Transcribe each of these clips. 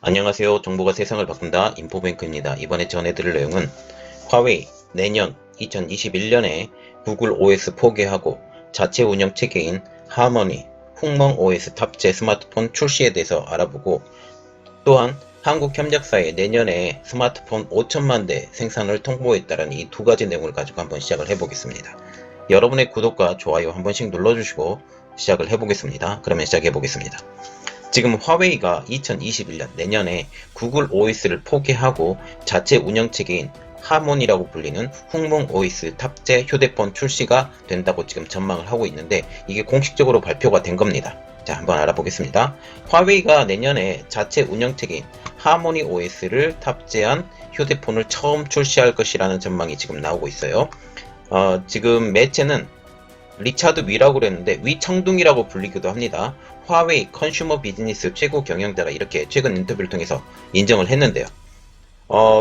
안녕하세요. 정보가 세상을 바꾼다. 인포뱅크입니다. 이번에 전해드릴 내용은 화웨이 내년 2021년에 구글 OS 포기하고 자체 운영 체계인 하모니, 훅멍 OS 탑재 스마트폰 출시에 대해서 알아보고, 또한 한국 협력사에 내년에 스마트폰 5천만 대 생산을 통보했다는 이 두 가지 내용을 가지고 한번 시작을 해보겠습니다. 여러분의 구독과 좋아요 한 번씩 눌러주시고 시작을 해보겠습니다. 그러면 시작해보겠습니다. 지금 화웨이가 2021년 내년에 구글 OS를 포기하고 자체 운영체계인 하모니라고 불리는 훅멍 OS 탑재 휴대폰 출시가 된다고 지금 전망을 하고 있는데, 이게 공식적으로 발표가 된 겁니다. 자, 한번 알아보겠습니다. 화웨이가 내년에 자체 운영체계인 하모니 OS를 탑재한 휴대폰을 처음 출시할 것이라는 전망이 지금 나오고 있어요. 지금 매체는 리차드 위라고 그랬는데 위청둥이라고 불리기도 합니다. 화웨이 컨슈머 비즈니스 최고 경영자라 이렇게 최근 인터뷰를 통해서 인정을 했는데요.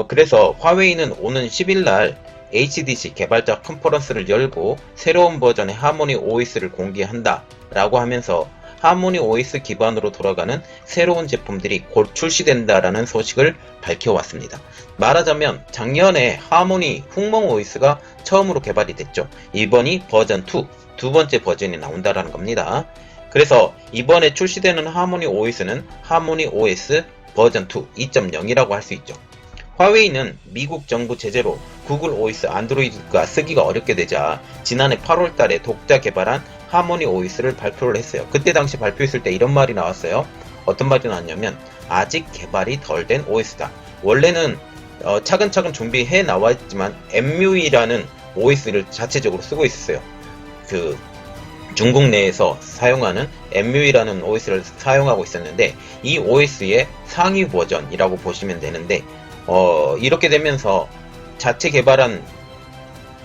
그래서 화웨이는 오는 10일날 HDC 개발자 컨퍼런스를 열고 새로운 버전의 하모니 OS를 공개한다 라고 하면서 하모니 OS 기반으로 돌아가는 새로운 제품들이 곧 출시된다라는 소식을 밝혀왔습니다. 말하자면 작년에 하모니 훅멍 OS가 처음으로 개발이 됐죠. 이번이 버전 2, 두 번째 버전이 나온다라는 겁니다. 그래서 이번에 출시되는 하모니 OS는 하모니 OS 버전 2 2.0이라고 할 수 있죠. 화웨이는 미국 정부 제재로 구글 OS 안드로이드가 쓰기가 어렵게 되자 지난해 8월 달에 독자 개발한 하모니 OS를 발표를 했어요. 그때 당시 발표했을 때 이런 말이 나왔어요. 어떤 말이 나왔냐면, 아직 개발이 덜 된 OS다. 원래는 차근차근 준비해 나왔지만 MUI라는 OS를 자체적으로 쓰고 있었어요. 중국 내에서 사용하는 MUI라는 OS를 사용하고 있었는데, 이 OS의 상위 버전이라고 보시면 되는데, 이렇게 되면서 자체 개발한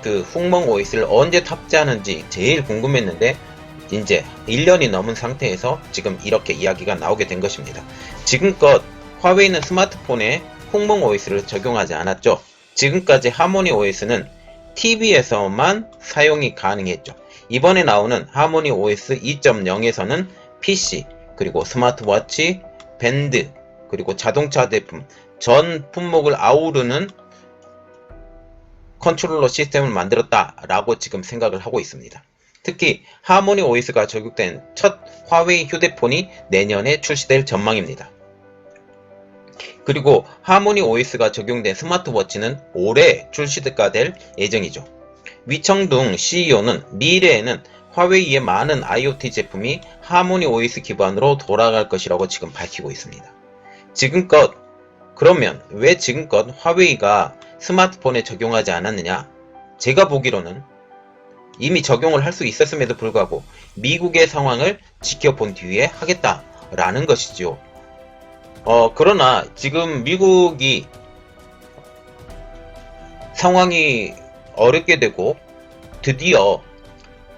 훅멍 OS를 언제 탑재하는지 제일 궁금했는데, 이제 1년이 넘은 상태에서 지금 이렇게 이야기가 나오게 된 것입니다. 지금껏 화웨이는 스마트폰에 훅멍 OS를 적용하지 않았죠. 지금까지 하모니 OS는 TV에서만 사용이 가능했죠. 이번에 나오는 하모니 OS 2.0에서는 PC, 그리고 스마트워치, 밴드, 그리고 자동차 제품 전 품목을 아우르는 컨트롤러 시스템을 만들었다라고 지금 생각을 하고 있습니다. 특히 하모니 OS가 적용된 첫 화웨이 휴대폰이 내년에 출시될 전망입니다. 그리고 하모니 OS가 적용된 스마트워치는 올해 출시가 될 예정이죠. 위청둥 CEO는 미래에는 화웨이의 많은 IoT 제품이 하모니 OS 기반으로 돌아갈 것이라고 지금 밝히고 있습니다. 그러면 왜 지금껏 화웨이가 스마트폰에 적용하지 않았느냐? 제가 보기로는 이미 적용을 할 수 있었음에도 불구하고 미국의 상황을 지켜본 뒤에 하겠다라는 것이죠. 그러나 지금 미국이 상황이 어렵게 되고 드디어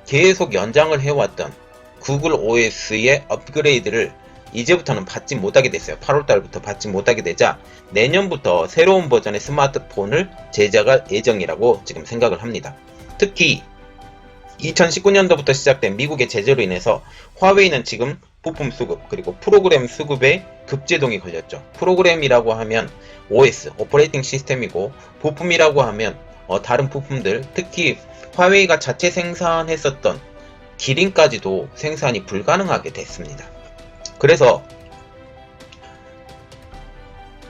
계속 연장을 해왔던 구글 OS의 업그레이드를 이제부터는 받지 못하게 됐어요. 8월달부터 받지 못하게 되자 내년부터 새로운 버전의 스마트폰을 제작할 예정이라고 지금 생각을 합니다. 특히 2019년도부터 시작된 미국의 제재로 인해서 화웨이는 지금 부품 수급, 그리고 프로그램 수급에 급제동이 걸렸죠. 프로그램이라고 하면 OS, 오퍼레이팅 시스템이고, 부품이라고 하면 다른 부품들, 특히 화웨이가 자체 생산했었던 기린까지도 생산이 불가능하게 됐습니다. 그래서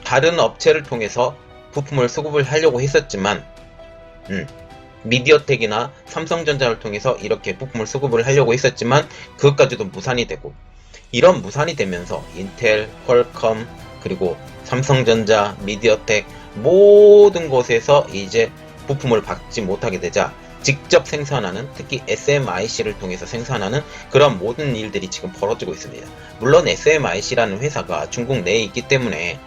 다른 업체를 통해서 부품을 수급을 하려고 했었지만 미디어텍이나 삼성전자를 통해서 이렇게 부품을 수급을 하려고 했었지만 그것까지도 무산이 되고, 이런 무산이 되면서 인텔, 퀄컴, 그리고 삼성전자, 미디어텍 모든 곳에서 이제 부품을 받지 못하게 되자 직접 생산하는, 특히 SMIC를 통해서 생산하는 그런 모든 일들이 지금 벌어지고 있습니다. 물론 SMIC라는 회사가 중국 내에 있기 때문에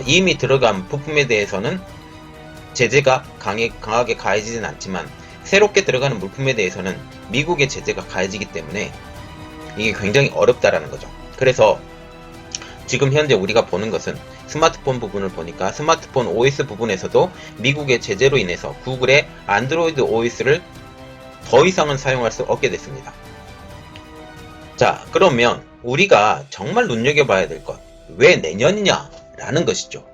이미 들어간 부품에 대해서는 제재가 강하게 가해지진 않지만, 새롭게 들어가는 물품에 대해서는 미국의 제재가 가해지기 때문에 이게 굉장히 어렵다라는 거죠. 그래서 지금 현재 우리가 보는 것은 스마트폰 부분을 보니까 스마트폰 OS 부분에서도 미국의 제재로 인해서 구글의 안드로이드 OS를 더 이상은 사용할 수 없게 됐습니다. 자, 그러면 우리가 정말 눈여겨봐야 될 것, 왜 내년이냐 라는 것이죠.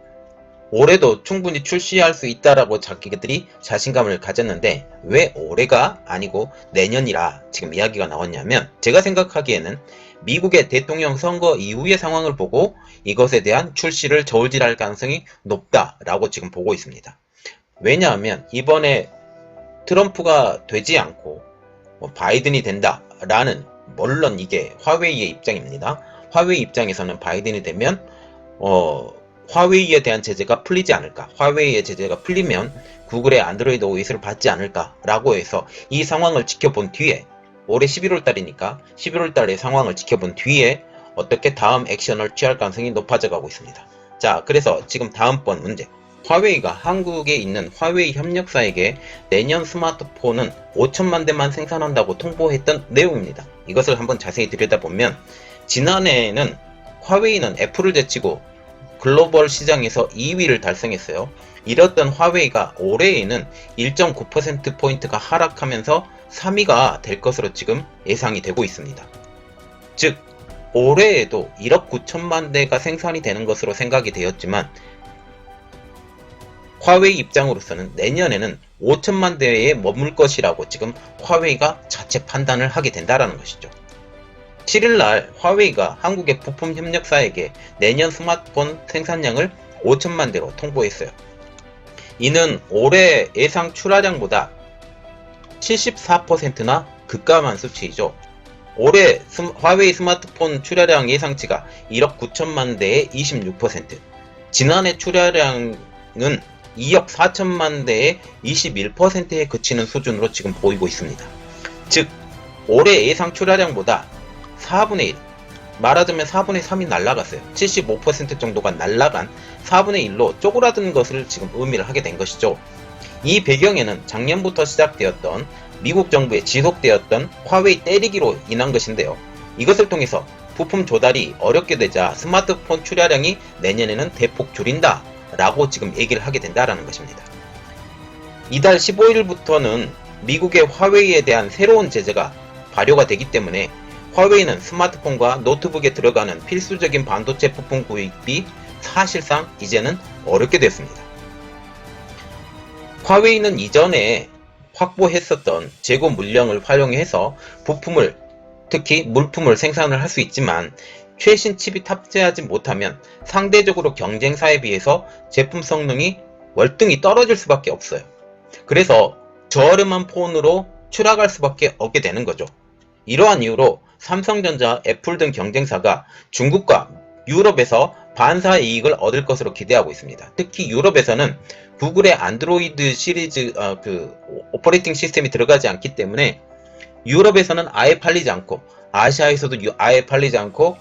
올해도 충분히 출시할 수 있다라고 자기들이 자신감을 가졌는데 왜 올해가 아니고 내년이라 지금 이야기가 나왔냐면, 제가 생각하기에는 미국의 대통령 선거 이후의 상황을 보고 이것에 대한 출시를 저울질할 가능성이 높다라고 지금 보고 있습니다. 왜냐하면 이번에 트럼프가 되지 않고 바이든이 된다라는, 물론 이게 화웨이의 입장입니다. 화웨이 입장에서는 바이든이 되면 화웨이에 대한 제재가 풀리지 않을까, 화웨이의 제재가 풀리면 구글의 안드로이드 OS를 받지 않을까 라고 해서 이 상황을 지켜본 뒤에, 올해 11월 달이니까 11월 달의 상황을 지켜본 뒤에 어떻게 다음 액션을 취할 가능성이 높아져 가고 있습니다. 자, 그래서 지금 다음번 문제, 화웨이가 한국에 있는 화웨이 협력사에게 내년 스마트폰은 5천만 대만 생산한다고 통보했던 내용입니다. 이것을 한번 자세히 들여다보면, 지난해에는 화웨이는 애플을 제치고 글로벌 시장에서 2위를 달성했어요. 이랬던 화웨이가 올해에는 1.9%포인트가 하락하면서 3위가 될 것으로 지금 예상이 되고 있습니다. 즉, 올해에도 1억 9천만 대가 생산이 되는 것으로 생각이 되었지만, 화웨이 입장으로서는 내년에는 5천만 대에 머물 것이라고 지금 화웨이가 자체 판단을 하게 된다는 것이죠. 7일날 화웨이가 한국의 부품 협력사에게 내년 스마트폰 생산량을 5천만 대로 통보했어요. 이는 올해 예상 출하량보다 74%나 급감한 수치이죠. 올해 화웨이 스마트폰 출하량 예상치가 1억 9천만 대의 26%, 지난해 출하량은 2억 4천만 대의 21%에 그치는 수준으로 지금 보이고 있습니다. 즉, 올해 예상 출하량보다 4분의 1, 말하자면 4분의 3이 날라갔어요. 75% 정도가 날라간 4분의 1로 쪼그라든 것을 지금 의미를 하게 된 것이죠. 이 배경에는 작년부터 시작되었던 미국 정부에 지속되었던 화웨이 때리기로 인한 것인데요. 이것을 통해서 부품 조달이 어렵게 되자 스마트폰 출하량이 내년에는 대폭 줄인다 라고 지금 얘기를 하게 된다라는 것입니다. 이달 15일부터는 미국의 화웨이에 대한 새로운 제재가 발효가 되기 때문에 화웨이는 스마트폰과 노트북에 들어가는 필수적인 반도체 부품 구입이 사실상 이제는 어렵게 됐습니다. 화웨이는 이전에 확보했었던 재고 물량을 활용해서 부품을, 특히 물품을 생산을 할 수 있지만, 최신 칩이 탑재하지 못하면 상대적으로 경쟁사에 비해서 제품 성능이 월등히 떨어질 수밖에 없어요. 그래서 저렴한 폰으로 추락할 수밖에 없게 되는 거죠. 이러한 이유로 삼성전자, 애플 등 경쟁사가 중국과 유럽에서 반사 이익을 얻을 것으로 기대하고 있습니다. 특히 유럽에서는 구글의 안드로이드 시리즈 오퍼레이팅 시스템이 들어가지 않기 때문에 유럽에서는 아예 팔리지 않고, 아시아에서도 아예 팔리지 않고,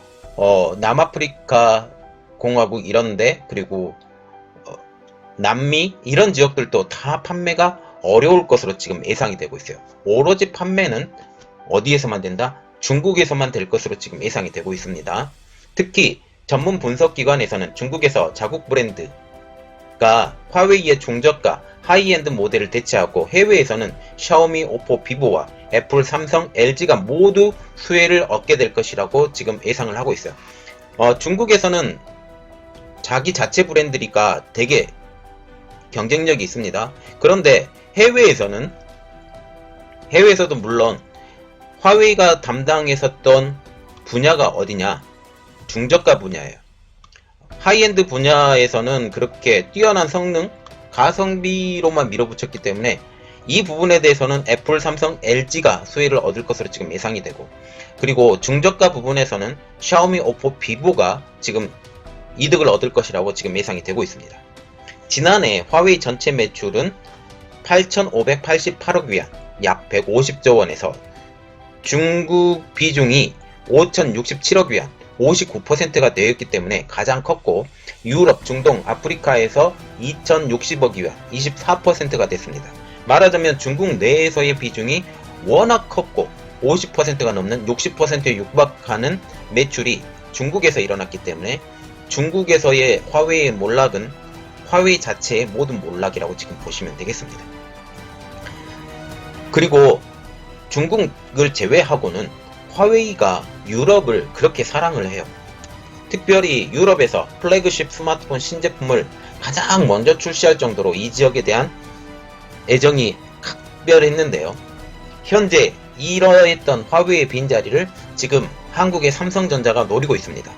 남아프리카 공화국 이런데, 그리고 남미 이런 지역들도 다 판매가 어려울 것으로 지금 예상이 되고 있어요. 오로지 판매는 어디에서만 된다? 중국에서만 될 것으로 지금 예상이 되고 있습니다. 특히 전문 분석기관에서는 중국에서 자국 브랜드가 화웨이의 중저가 하이엔드 모델을 대체하고, 해외에서는 샤오미, 오포, 비보와 애플, 삼성, LG가 모두 수혜를 얻게 될 것이라고 지금 예상을 하고 있어요. 중국에서는 자기 자체 브랜드니까 되게 경쟁력이 있습니다. 그런데 해외에서도 물론 화웨이가 담당했었던 분야가 어디냐? 중저가 분야예요. 하이엔드 분야에서는 그렇게 뛰어난 성능, 가성비로만 밀어붙였기 때문에 이 부분에 대해서는 애플, 삼성, LG가 수혜를 얻을 것으로 지금 예상이 되고, 그리고 중저가 부분에서는 샤오미, 오포, 비보가 지금 이득을 얻을 것이라고 지금 예상이 되고 있습니다. 지난해 화웨이 전체 매출은 8,588억 위안, 약 150조 원에서 중국 비중이 5,067억 위안, 59%가 되었기 때문에 가장 컸고, 유럽, 중동, 아프리카에서 2,060억 위안, 24%가 됐습니다. 말하자면 중국 내에서의 비중이 워낙 컸고 50%가 넘는 60%에 육박하는 매출이 중국에서 일어났기 때문에 중국에서의 화웨이의 몰락은 화웨이 자체의 모든 몰락이라고 지금 보시면 되겠습니다. 그리고 중국을 제외하고는 화웨이가 유럽을 그렇게 사랑을 해요. 특별히 유럽에서 플래그십 스마트폰 신제품을 가장 먼저 출시할 정도로 이 지역에 대한 애정이 각별했는데요. 현재 이러했던 화웨이의 빈자리를 지금 한국의 삼성전자가 노리고 있습니다.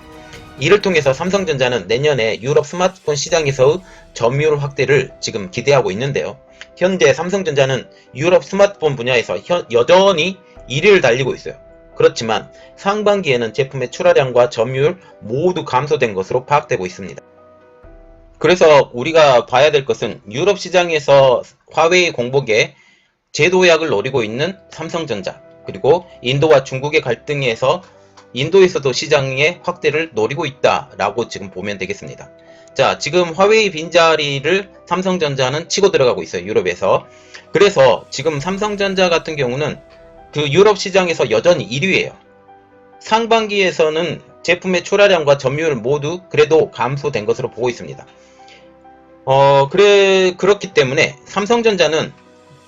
이를 통해서 삼성전자는 내년에 유럽 스마트폰 시장에서의 점유율 확대를 지금 기대하고 있는데요. 현재 삼성전자는 유럽 스마트폰 분야에서 여전히 1위를 달리고 있어요. 그렇지만 상반기에는 제품의 출하량과 점유율 모두 감소된 것으로 파악되고 있습니다. 그래서 우리가 봐야 될 것은 유럽 시장에서 화웨이 공복에 제도약을 노리고 있는 삼성전자, 그리고 인도와 중국의 갈등에서 인도에서도 시장의 확대를 노리고 있다라고 지금 보면 되겠습니다. 자, 지금 화웨이 빈자리를 삼성전자는 치고 들어가고 있어요, 유럽에서. 그래서 지금 삼성전자 같은 경우는 그 유럽 시장에서 여전히 1위예요. 상반기에서는 제품의 출하량과 점유율 모두 그래도 감소된 것으로 보고 있습니다. 그렇기 때문에 삼성전자는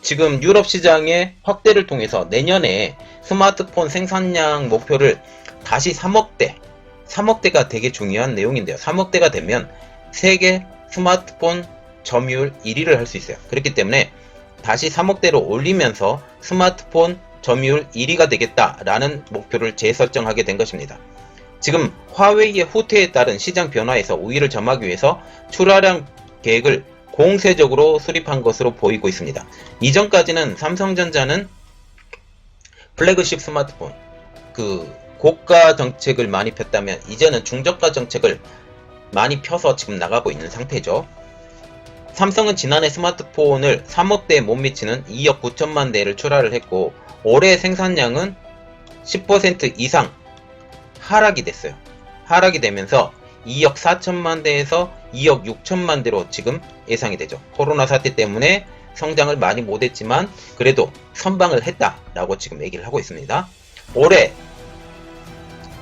지금 유럽 시장의 확대를 통해서 내년에 스마트폰 생산량 목표를 다시 3억대가 되게 중요한 내용인데요. 3억대가 되면 세계 스마트폰 점유율 1위를 할 수 있어요. 그렇기 때문에 다시 3억대로 올리면서 스마트폰 점유율 1위가 되겠다라는 목표를 재설정하게 된 것입니다. 지금 화웨이의 후퇴에 따른 시장 변화에서 우위를 점하기 위해서 출하량 계획을 공세적으로 수립한 것으로 보이고 있습니다. 이전까지는 삼성전자는 플래그십 스마트폰, 고가 정책을 많이 폈다면 이제는 중저가 정책을 많이 펴서 지금 나가고 있는 상태죠. 삼성은 지난해 스마트폰을 3억대에 못 미치는 2억 9천만 대를 출하를 했고 올해 생산량은 10% 이상 하락이 됐어요. 하락이 되면서 2억 4천만 대에서 2억 6천만 대로 지금 예상이 되죠. 코로나 사태 때문에 성장을 많이 못했지만 그래도 선방을 했다라고 지금 얘기를 하고 있습니다. 올해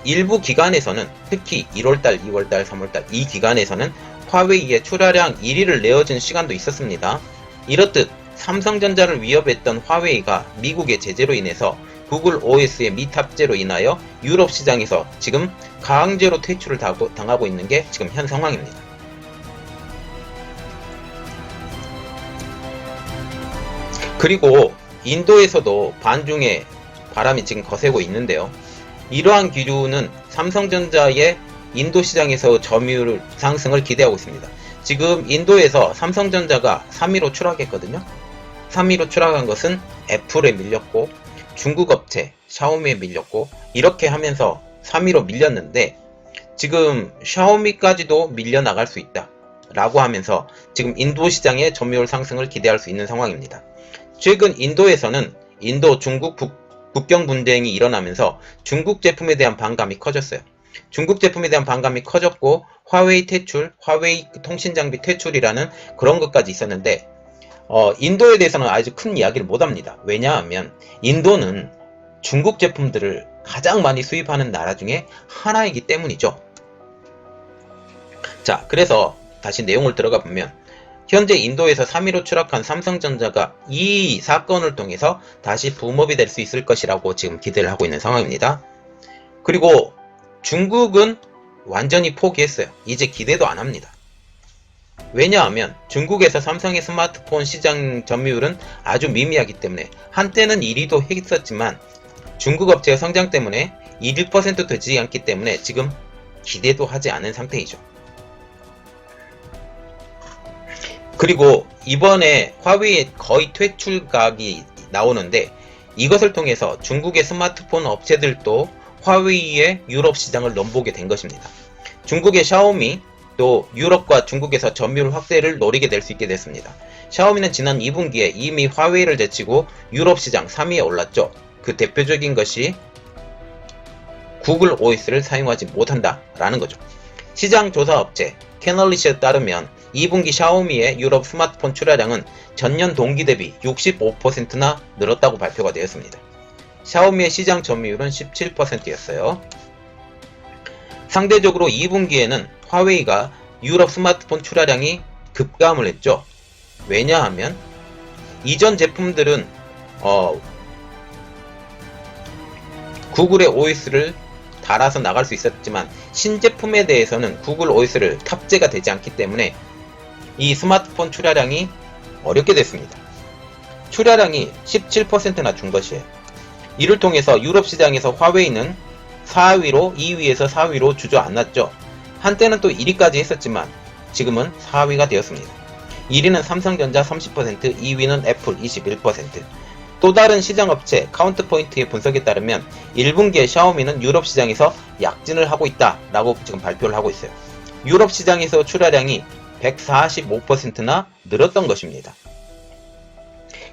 일부 기관에서는 특히 1월달, 2월달, 3월달 이 기간에서는 화웨이의 출하량 1위를 내어준 시간도 있었습니다. 이렇듯 삼성전자를 위협했던 화웨이가 미국의 제재로 인해서 구글 OS의 미탑재로 인하여 유럽 시장에서 지금 강제로 퇴출을 당하고 있는 게 지금 현 상황입니다. 그리고 인도에서도 반중의 바람이 지금 거세고 있는데요. 이러한 기류는 삼성전자의 인도 시장에서 점유율 상승을 기대하고 있습니다. 지금 인도에서 삼성전자가 3위로 추락했거든요. 3위로 추락한 것은 애플에 밀렸고 중국 업체 샤오미에 밀렸고 이렇게 하면서 3위로 밀렸는데 지금 샤오미까지도 밀려나갈 수 있다 라고 하면서 지금 인도 시장의 점유율 상승을 기대할 수 있는 상황입니다. 최근 인도에서는 인도 중국 국경 분쟁이 일어나면서 중국 제품에 대한 반감이 커졌어요. 중국 제품에 대한 반감이 커졌고 화웨이 퇴출, 화웨이 통신 장비 퇴출이라는 그런 것까지 있었는데 인도에 대해서는 아주 큰 이야기를 못합니다. 왜냐하면 인도는 중국 제품들을 가장 많이 수입하는 나라 중에 하나이기 때문이죠. 자, 그래서 다시 내용을 들어가 보면 현재 인도에서 3위로 추락한 삼성전자가 이 사건을 통해서 다시 붐업이 될 수 있을 것이라고 지금 기대를 하고 있는 상황입니다. 그리고 중국은 완전히 포기했어요. 이제 기대도 안 합니다. 왜냐하면 중국에서 삼성의 스마트폰 시장 점유율은 아주 미미하기 때문에 한때는 1위도 했었지만 중국 업체의 성장 때문에 1% 되지 않기 때문에 지금 기대도 하지 않은 상태이죠. 그리고 이번에 화웨이의 거의 퇴출각이 나오는데 이것을 통해서 중국의 스마트폰 업체들도 화웨이의 유럽 시장을 넘보게 된 것입니다. 중국의 샤오미 또 유럽과 중국에서 점유율 확대를 노리게 될 수 있게 됐습니다. 샤오미는 지난 2분기에 이미 화웨이를 제치고 유럽 시장 3위에 올랐죠. 그 대표적인 것이 구글 OS를 사용하지 못한다 라는 거죠. 시장 조사 업체 캐널리시에 따르면 2분기 샤오미의 유럽 스마트폰 출하량은 전년 동기 대비 65%나 늘었다고 발표가 되었습니다. 샤오미의 시장 점유율은 17%였어요. 상대적으로 2분기에는 화웨이가 유럽 스마트폰 출하량이 급감을 했죠. 왜냐하면 이전 제품들은 구글의 OS를 달아서 나갈 수 있었지만 신제품에 대해서는 구글 OS를 탑재가 되지 않기 때문에 이 스마트폰 출하량이 어렵게 됐습니다. 출하량이 17%나 준 것이에요. 이를 통해서 유럽 시장에서 화웨이는 4위로 2위에서 4위로 주저앉았죠. 한때는 또 1위까지 했었지만 지금은 4위가 되었습니다. 1위는 삼성전자 30%, 2위는 애플 21%. 또 다른 시장업체 카운트포인트의 분석에 따르면 1분기에 샤오미는 유럽 시장에서 약진을 하고 있다라고 지금 발표를 하고 있어요. 유럽 시장에서 출하량이 145%나 늘었던 것입니다.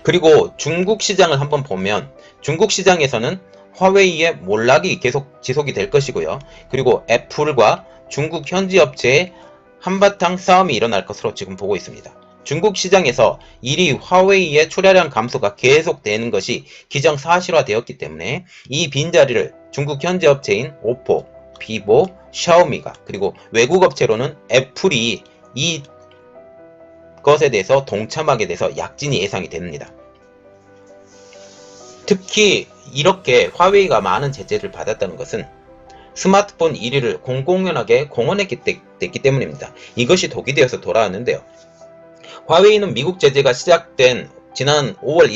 그리고 중국 시장을 한번 보면 중국 시장에서는 화웨이의 몰락이 계속 지속이 될 것이고요. 그리고 애플과 중국 현지 업체의 한바탕 싸움이 일어날 것으로 지금 보고 있습니다. 중국 시장에서 1위 화웨이의 출하량 감소가 계속되는 것이 기정사실화되었기 때문에 이 빈자리를 중국 현지 업체인 오포, 비보, 샤오미가 그리고 외국 업체로는 애플이 이 것에 대해서 동참하게 돼서 약진이 예상이 됩니다. 특히 이렇게 화웨이가 많은 제재를 받았다는 것은 스마트폰 1위를 공공연하게 공언했기 때문입니다. 이것이 독이 되어서 돌아왔는데요. 화웨이는 미국 제재가 시작된 지난 5월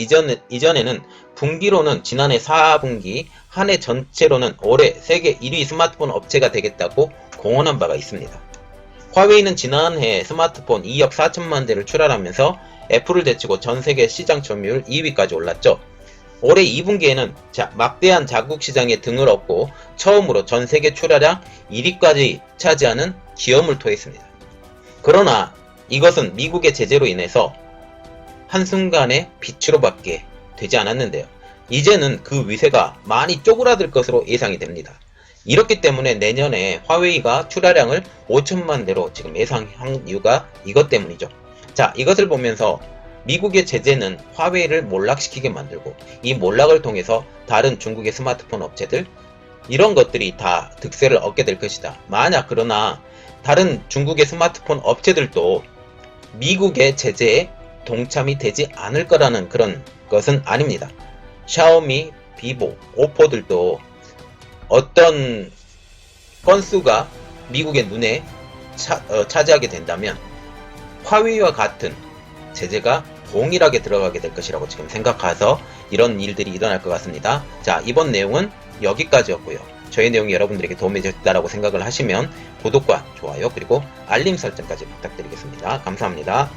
이전에는 분기로는 지난해 4분기 한 해 전체로는 올해 세계 1위 스마트폰 업체가 되겠다고 공언한 바가 있습니다. 화웨이는 지난해 스마트폰 2억 4천만 대를 출하하면서 애플을 제치고 전세계 시장 점유율 2위까지 올랐죠. 올해 2분기에는 막대한 자국 시장에 등을 얻고 처음으로 전세계 출하량 1위까지 차지하는 기염을 토했습니다. 그러나 이것은 미국의 제재로 인해서 한순간에 빛으로밖에 되지 않았는데요. 이제는 그 위세가 많이 쪼그라들 것으로 예상이 됩니다. 이렇기 때문에 내년에 화웨이가 출하량을 5천만 대로 지금 예상한 이유가 이것 때문이죠. 자, 이것을 보면서 미국의 제재는 화웨이를 몰락시키게 만들고 이 몰락을 통해서 다른 중국의 스마트폰 업체들 이런 것들이 다 득세를 얻게 될 것이다. 만약 그러나 다른 중국의 스마트폰 업체들도 미국의 제재에 동참이 되지 않을 거라는 그런 것은 아닙니다. 샤오미, 비보, 오포들도 어떤 건수가 미국의 눈에 차지하게 된다면 화웨이와 같은 제재가 동일하게 들어가게 될 것이라고 지금 생각해서 이런 일들이 일어날 것 같습니다. 자, 이번 내용은 여기까지였고요. 저희 내용이 여러분들에게 도움이 되셨다고 생각을 하시면 구독과 좋아요 그리고 알림 설정까지 부탁드리겠습니다. 감사합니다.